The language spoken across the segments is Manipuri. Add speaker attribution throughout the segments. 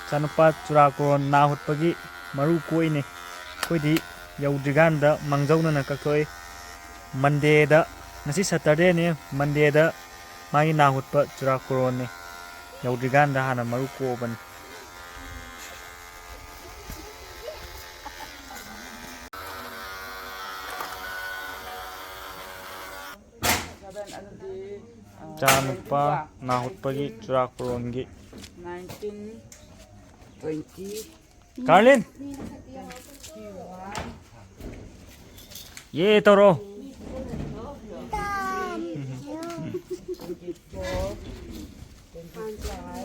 Speaker 1: ꯆꯥꯅꯨꯄꯥ ꯆꯨꯔꯥꯀꯣꯔꯣꯟ ꯅꯥ ꯍꯨꯠꯄꯒꯤ ꯃꯔꯨ ꯀꯣꯛꯏꯅꯦ ꯑꯩꯈꯣꯏꯗꯤ ꯌꯧꯗ꯭ꯔꯤꯀꯥꯟꯗ ꯃꯥꯡꯖꯧꯅꯅ ꯀꯛꯊꯣꯛꯏ ꯃꯟꯗꯦꯗ ꯉꯁꯤ ꯁꯇꯔꯗꯦꯅꯦ ꯃꯟꯗꯦꯗ ꯃꯥꯒꯤ ꯅꯥ ꯍꯨꯠꯄ ꯆꯨꯔꯥꯀꯣꯔꯣꯟꯅꯦ ꯌꯧꯗ꯭ꯔꯤꯀꯥꯟꯗ ꯍꯥꯟꯅ ꯃꯔꯨ ꯀꯣꯛꯑꯕꯅꯤ ꯆꯥꯅꯨꯄꯥ ꯅꯥ ꯍꯨꯠꯄꯒꯤ ꯆꯨꯔꯥꯀꯣꯔꯣꯟꯒꯤ
Speaker 2: 1920
Speaker 1: ꯀꯥꯔꯂꯤꯟ ꯌꯦ ꯇꯧꯔꯣ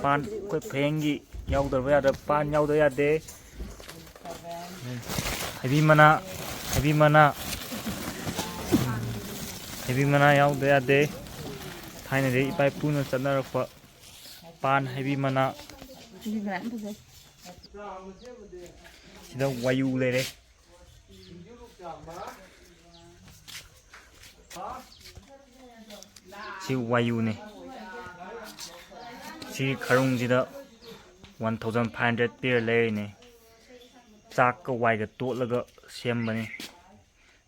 Speaker 1: ꯄꯥꯟ ꯑꯩꯈꯣꯏ ꯐ꯭ꯔꯦꯡꯒꯤ ꯌꯥꯎꯗꯕ ꯌꯥꯗ ꯄꯥꯟ ꯌꯥꯎꯗꯕ ꯌꯥꯗꯦ ꯍꯩꯕꯤ ꯃꯅꯥ ꯌꯥꯎꯗ ꯌꯥꯗꯦ ꯊꯥꯏꯅꯗꯒꯤ ꯏꯄꯥ ꯏꯄꯨꯅ ꯆꯠꯅꯔꯛꯄ ꯄꯥꯟ ꯍꯩꯕꯤ ꯃꯅꯥ ꯁꯤꯗ ꯋꯥꯌꯨ ꯂꯩꯔꯦ ꯁꯤ ꯋꯥꯌꯨꯅꯦ ꯁꯤ ꯈꯔꯨꯡꯁꯤꯗ 1500 ꯄꯤꯔ ꯂꯩꯔꯤꯅꯦ ꯆꯥꯛꯀ ꯋꯥꯏꯒ ꯇꯣꯠꯂꯒ ꯁꯦꯝꯕꯅꯤ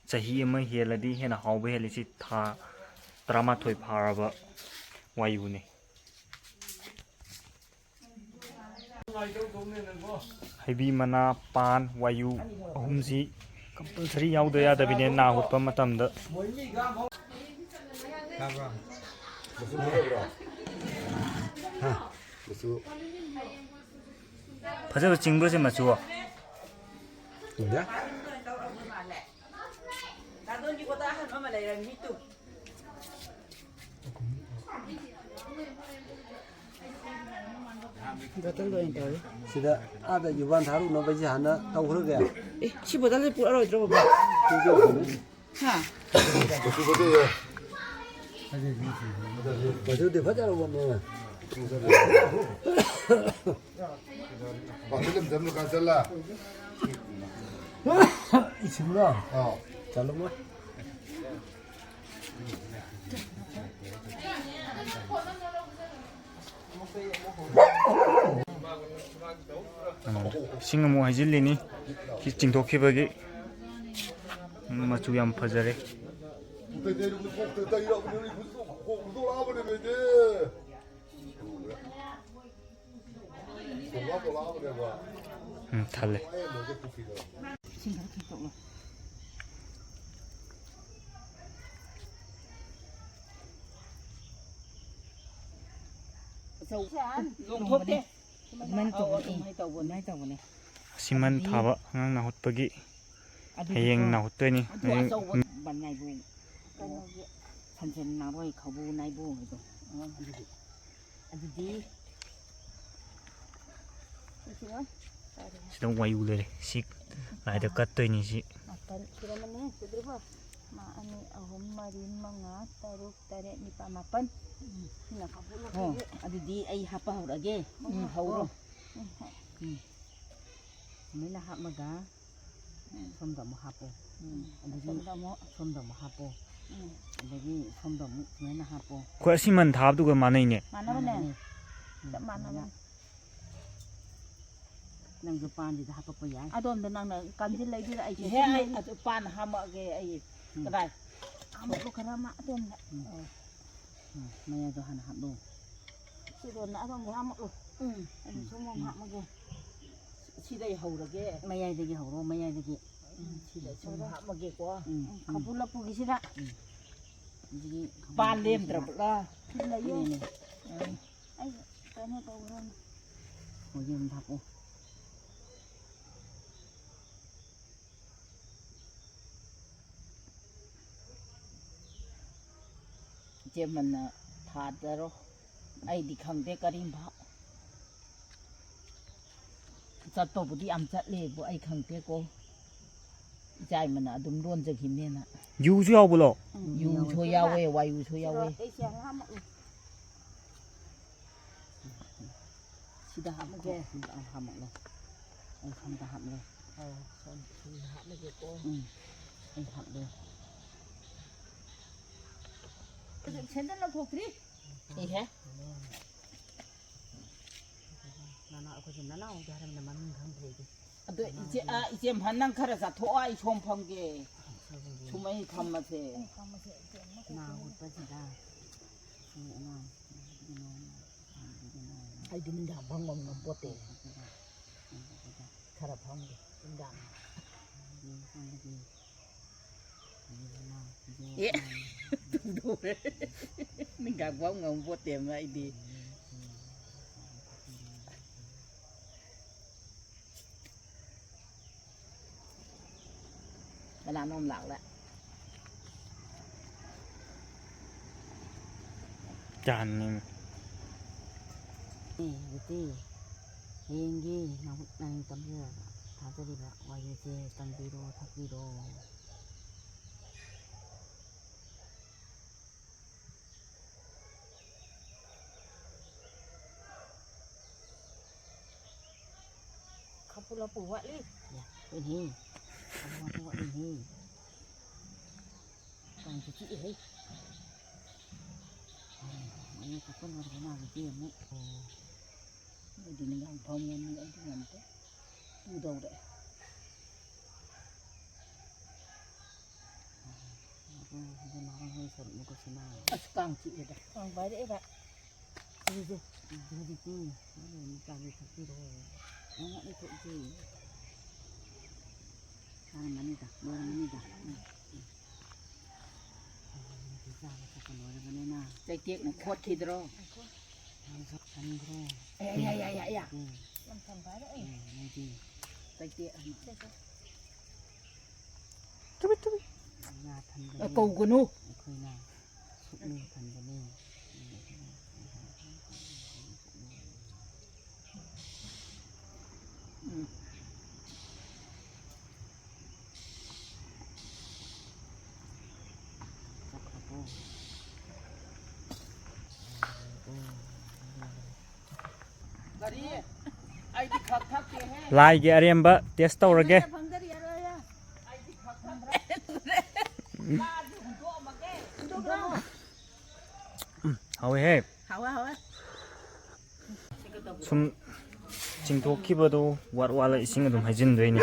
Speaker 1: ꯆꯍꯤ ꯑꯃ ꯍꯦꯜꯂꯗꯤ ꯍꯦꯟꯅ ꯍꯥꯎꯕ ꯍꯦꯜꯂꯤ ꯁꯤ ꯊꯥ 12 ꯐꯥꯔꯕ ꯋꯥꯌꯨꯅꯦ ꯍꯩꯕꯤ ꯃꯅꯥ ꯄꯥꯟ ꯋꯥꯌꯨ ꯑꯍꯨꯝꯁꯤ ꯀꯝꯄꯜꯁꯔꯤ ꯌꯥꯎꯗ ꯌꯥꯗꯕꯤꯅꯦ ꯅꯥ ꯍꯨꯠꯄ ꯃꯇꯝꯗ ꯐꯖꯕ ꯆꯤꯡꯕꯁꯦ ꯃꯆꯨ
Speaker 3: sida ada yuban tharu no baji hana tawhrege
Speaker 2: si bodal puraroi baba ha
Speaker 3: basu de phajaro bone
Speaker 4: film jam ka chala
Speaker 3: isimla chalo mo
Speaker 1: ꯏꯁꯤꯡ ꯑꯃꯨꯛ ꯍꯩꯖꯤꯜꯂꯤꯅꯤ ꯁꯤ ꯆꯤꯡꯊꯣꯛꯈꯤꯕꯒꯤ ꯃꯆꯨ ꯌꯥꯝ ꯐꯖꯔꯦ ꯊꯜꯂꯦ ꯑꯁꯤꯃꯟ ꯊꯥꯕ ꯑꯉꯥꯡ ꯅꯥꯍꯨꯠꯄꯒꯤ ꯍꯌꯦꯡ ꯅꯥꯍꯨꯠꯇꯣꯏꯅꯤ
Speaker 2: ꯁꯟꯖꯦꯟ ꯅꯥꯔꯣꯏ ꯈꯧꯕꯨ ꯅꯥꯏꯕꯨ ꯍꯥꯏꯗꯣ ꯑꯗꯨꯗꯤ
Speaker 1: ꯁꯤꯗ ꯋꯥꯌꯨ ꯂꯩꯔꯦ ꯁꯤ ꯂꯥꯏꯗ ꯀꯠꯇꯣꯏꯅꯤ ꯁꯤ
Speaker 2: ꯑꯅꯤ ꯑꯍꯨꯝ ꯃꯔꯤ ꯃꯉꯥ ꯇꯔꯨꯛ ꯇꯔꯦꯠ ꯅꯤꯄꯥꯜ ꯃꯥꯄꯜ ꯑꯗꯨꯗꯤ ꯑꯩ ꯍꯥꯞꯄ ꯍꯧꯔꯒꯦ ꯍꯧꯔꯣ ꯁꯨꯃꯥꯏꯅ ꯍꯥꯞꯃꯒ ꯁꯣꯝꯗ ꯑꯃꯨꯛ ꯍꯥꯞꯄꯣ ꯑꯗꯒꯤ ꯁꯣꯝꯗ ꯑꯃꯨꯛ ꯍꯥꯞꯄꯣ ꯑꯗꯒꯤ ꯁꯣꯝꯗ ꯑꯃꯨꯛ ꯁꯨꯃꯥꯏꯅ ꯍꯥꯞꯄꯣ
Speaker 1: ꯑꯩꯈꯣꯏ ꯑꯁꯤꯃꯟ ꯊꯥꯕꯗꯨꯒ ꯃꯥꯟꯅꯩꯅꯦ
Speaker 2: ꯃꯥꯟꯅꯕꯅꯦ ꯆꯞ ꯃꯥꯟꯅꯕꯅꯦ ꯅꯪꯁꯨ ꯄꯥꯟꯁꯤꯗ ꯍꯥꯞꯄꯛꯄ ꯌꯥꯏ ꯑꯗꯣꯝꯗ ꯅꯪꯅ ꯀꯥꯟꯁꯤꯜꯂꯩꯗꯨꯗ ꯑꯩꯁꯦ ꯑꯩ ꯑꯗꯨ ꯄꯥꯟ ꯍꯥꯝꯃꯛꯑꯒꯦ ꯑꯩ ꯀꯗꯥꯏ ꯍꯥꯝꯃꯛꯂꯨ ꯈꯔ ꯑꯃ ꯑꯗꯣꯝꯗ ꯃꯌꯥꯏꯗꯣ ꯍꯥꯟꯅ ꯍꯥꯞꯂꯨ ꯁꯤꯗꯣꯟꯅ ꯑꯗꯣꯝꯗ ꯍꯥꯝꯃꯛꯂꯨ ꯑꯩ ꯁꯨꯝ ꯍꯥꯞꯃꯒꯦ ꯁꯤꯗꯩ ꯍꯧꯔꯒꯦ ꯃꯌꯥꯏꯗꯒꯤ ꯍꯧꯔꯣ ꯃꯌꯥꯏꯗꯒꯤ ꯁꯤꯗ ꯁꯨꯝ ꯍꯥꯞꯃꯒꯦꯀꯣ ꯈꯕꯨ ꯂꯐꯨꯒꯤꯁꯤꯗ ꯄꯥꯟ ꯂꯦꯝꯗ꯭ꯔꯕ꯭ꯔꯥ ꯂꯩꯌꯦ ꯑꯩ ꯀꯩꯅꯣ ꯇꯧꯈ꯭ꯔꯣꯅ ꯍꯣꯏ ꯌꯨꯝ ꯍꯥꯞꯄꯣ ꯏꯆꯦꯃꯟꯅ ꯊꯥꯗꯔꯣ ꯑꯩꯗꯤ ꯈꯪꯗꯦ ꯀꯔꯤꯝꯐꯥꯎ ꯆꯠꯄꯕꯨꯗꯤ ꯌꯥꯝ ꯆꯠꯂꯦꯕꯨ ꯑꯩ ꯈꯪꯗꯦꯀꯣ ꯏꯆꯥꯏꯃꯅ ꯑꯗꯨꯝ ꯂꯣꯟꯖꯈꯤꯕꯅꯦꯅ
Speaker 1: ꯌꯨꯁꯨ ꯌꯥꯎꯕꯂꯣ
Speaker 2: ꯌꯨꯁꯨ ꯌꯥꯎꯋꯦ ꯋꯥꯌꯨꯁꯨ ꯌꯥꯎꯋꯦ sida hamage hamaklo ai samda hamle som hamage ko ai hamle sendal la thokri ei he ꯑꯗꯣ ꯏꯆꯦ ꯐꯟ ꯅꯪ ꯈꯔ ꯆꯠꯊꯣꯛꯑꯣ ꯑꯩ ꯁꯣꯝ ꯐꯝꯒꯦ ꯁꯨꯃꯩ ꯐꯝꯃꯁꯦ ꯑꯩꯗꯤ ꯅꯨꯡꯗꯥꯡ ꯐꯝꯕ ꯉꯝꯄꯣꯠꯇꯦ ꯈꯔ ꯐꯝꯒꯦ ꯅꯨꯡꯗꯥꯡ ꯑꯦ ꯅꯨꯡꯗꯥꯡ ꯐꯝ ꯉꯝꯄꯣꯠꯇꯦ ꯑꯩꯗꯤ ꯀꯅꯥꯅꯣꯝ ꯂꯥꯛꯂꯦ
Speaker 1: ꯆꯥꯅꯤꯡ
Speaker 2: ꯍꯧꯖꯤꯛꯇꯤ ꯍꯌꯦꯡꯒꯤ ꯅꯥꯍꯨꯠ ꯅꯥꯏ ꯇꯝꯖꯔꯒ ꯊꯥꯖꯔꯤꯕ ꯋꯥꯔꯤꯁꯦ ꯇꯝꯕꯤꯔꯣ ꯊꯛꯄꯤꯔꯣ Kapula buat ni. Ya, ini. Kapula buat ini. Kan cuci ni. Ini kapula nak kena cuci ni. Oh. Ini ni yang panggilan ni itu nanti. Tu dah dah. Aku sudah nak orang sel muka sini. Askang cuci dah. Orang baik dah. Ini tu. Jadi tu. Ini kami cuci dah. Ini tu je. Sekarang mana dah? Luar mana dah? Bisa macam luar mana na? Cekik nak kuat kidro. Kandro. Ya. Yang sampai dah. Nanti. Cekik. Cepat. Ya, tanda. Kau gunu. Kau na. Sukni tanda ni.
Speaker 1: ꯂꯥꯏꯒꯤ ꯑꯔꯦꯝꯕ ꯇꯦꯁ ꯇꯧꯔꯒꯦ ꯍꯥꯎꯋꯦꯍꯦ ꯁꯨꯝ ꯆꯤꯡꯊꯣꯛꯈꯤꯕꯗꯣ ꯋꯥꯠꯂ ꯏꯁꯤꯡ ꯑꯗꯨꯝ ꯍꯩꯖꯤꯟꯗꯣꯏꯅꯤ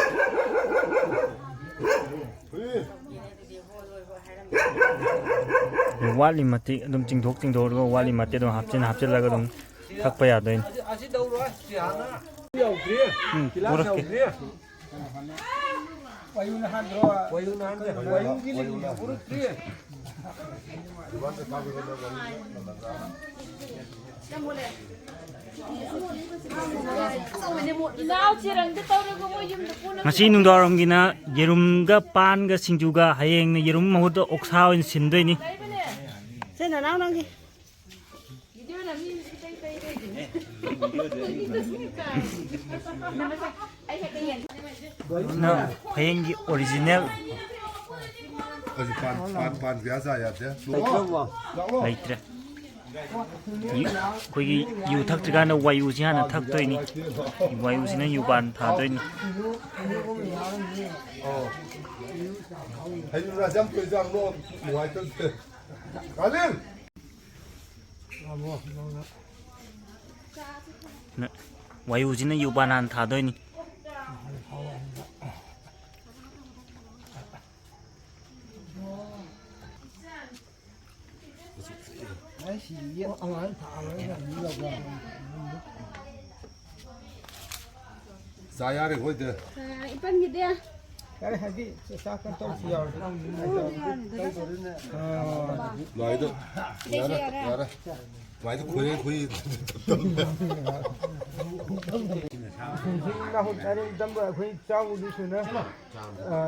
Speaker 1: ꯋꯥꯠꯂꯤ ꯃꯇꯤꯛ ꯑꯗꯨꯝ ꯆꯤꯡꯊꯣꯛꯑꯒ ꯋꯥꯠꯂꯤ ꯃꯇꯤꯛ ꯑꯗꯨꯝ ꯍꯥꯞꯆꯤꯜꯂꯒ ꯑꯗꯨꯝ ꯊꯛꯄ ꯌꯥꯗꯣꯏꯅꯤ ꯄꯨꯔꯛꯀꯦ ꯉꯁꯤ ꯅꯨꯡꯗꯥꯡꯋꯥꯏꯔꯝꯒꯤꯅ ꯌꯦꯔꯨꯝꯒ ꯄꯥꯟꯒ ꯁꯤꯡꯖꯨꯒ ꯍꯌꯦꯡꯅ ꯌꯦꯔꯨꯝ ꯃꯍꯨꯠꯇ ꯑꯣꯛꯁꯥ ꯑꯣꯏꯅ ꯁꯤꯟꯗꯣꯏꯅꯤ ꯍꯌꯦꯡꯒꯤ ꯑꯣꯔꯤꯖꯤꯅꯦꯜ ꯂꯩꯇ꯭ꯔꯦ ꯑꯩꯈꯣꯏꯒꯤ ꯌꯨ ꯊꯛꯇ꯭ꯔꯤꯀꯥꯟꯗ ꯋꯥꯏꯌꯨꯁꯤ ꯍꯥꯟꯅ ꯊꯛꯇꯣꯏꯅꯤ ꯋꯥꯏꯌꯨꯁꯤꯅ ꯌꯨꯄꯥꯟ ꯊꯥꯗꯣꯏꯅꯤ ꯋꯥꯏꯌꯨꯁꯤꯅ ꯌꯨꯄꯥꯟ ꯍꯥꯟꯅ ꯊꯥꯗꯣꯏꯅꯤ
Speaker 4: Zayare hoyde.
Speaker 5: Ipan gitu ya.
Speaker 3: Kare hadi sakan tol siyar.
Speaker 4: Loydo. Yara. Loydo koy.
Speaker 3: Na hut narin tamba khoi chaw du suna.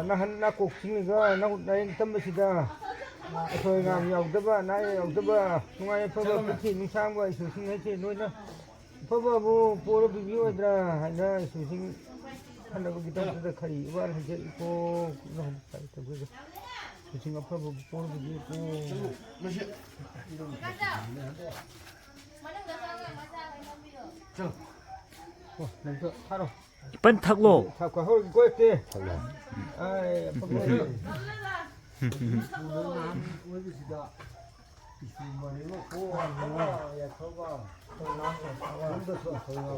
Speaker 3: Na han na kok sing ga na hut narin tamba sida. Khoi ngam yaudaba na yaudaba nungai phaba pithi nusam ga isu sing hai che noina. Phaba bu poro bibi odra hana isu sing hana ko gitam da khari war haje ko no sai ta bu sing phaba poro bibi ko
Speaker 1: 이빨 탁로
Speaker 3: 탁과 홀 꼬였대 아이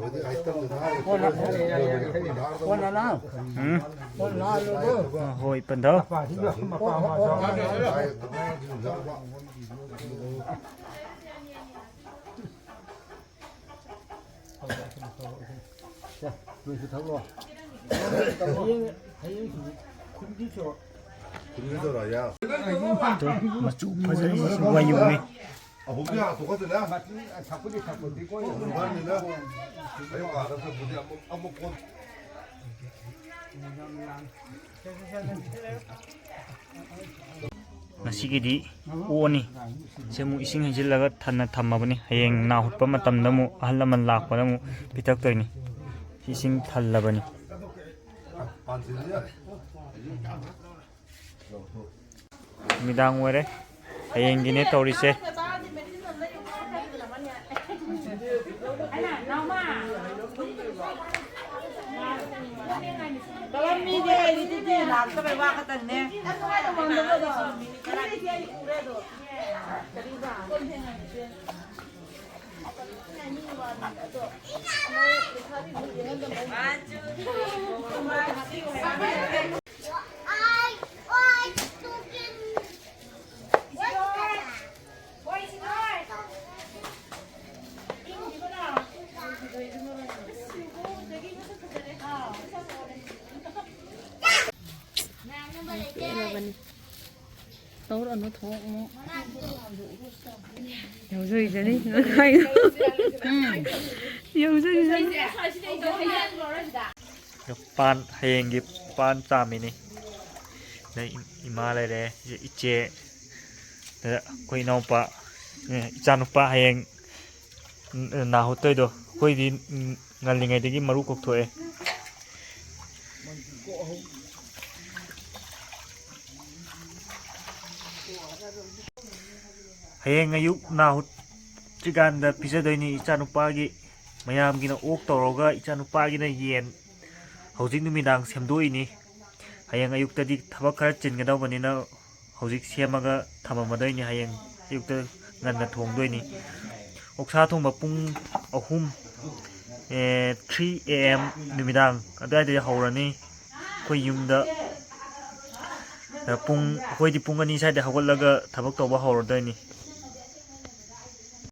Speaker 4: 어디 아이템도 다
Speaker 3: 원하나?
Speaker 1: 응?
Speaker 3: 원하려고?
Speaker 1: Hồi phần đó.
Speaker 3: 아빠 지금 아빠 와서 자, 여기서 타고 군지죠.
Speaker 4: 그러더라야.
Speaker 1: Machu phazai wayuni.
Speaker 4: 아, 호비야 똑같으냐?
Speaker 3: 맞지? 자꾸 뛰고
Speaker 4: 공간이나 아이고 알아서 부디 한번 본.
Speaker 1: Ngasigidi uoni. Semu ising hajilaga thanna thammabani. Hayeng na hutpa matamda mu ahal laman lakpada mu pitak toini. Ising thallabani.
Speaker 4: 반지야.
Speaker 1: Midang were. Hayeng gine tawrise.
Speaker 2: Kalau media itu dia nak sampai wakatan ni. Tao nó thô nó.
Speaker 5: Dầu dây ra đi, nó hay lắm. Dầu dây ra.
Speaker 1: Pan hayeng gi pan chamini. Nei ima le re iche. Da koi no pa. Ichan pa hayeng na hotoi do. Koi di ngalingai degi maru kok thoe. Hayeng ayuk na hut chiganda pisadoini ichanupagi mayamgina ok toroga ichanupagina yen hojik numidang semdoini hayeng ayuktadi thabak khara chingadawbanina hojik semaga thamamadoini hayeng ayukta nganna thongdoini oksa thongba pung 3 am numidang adai hawrani koi yumda pung koi di pung ani sai de hawalaga thabak toba hawrodoini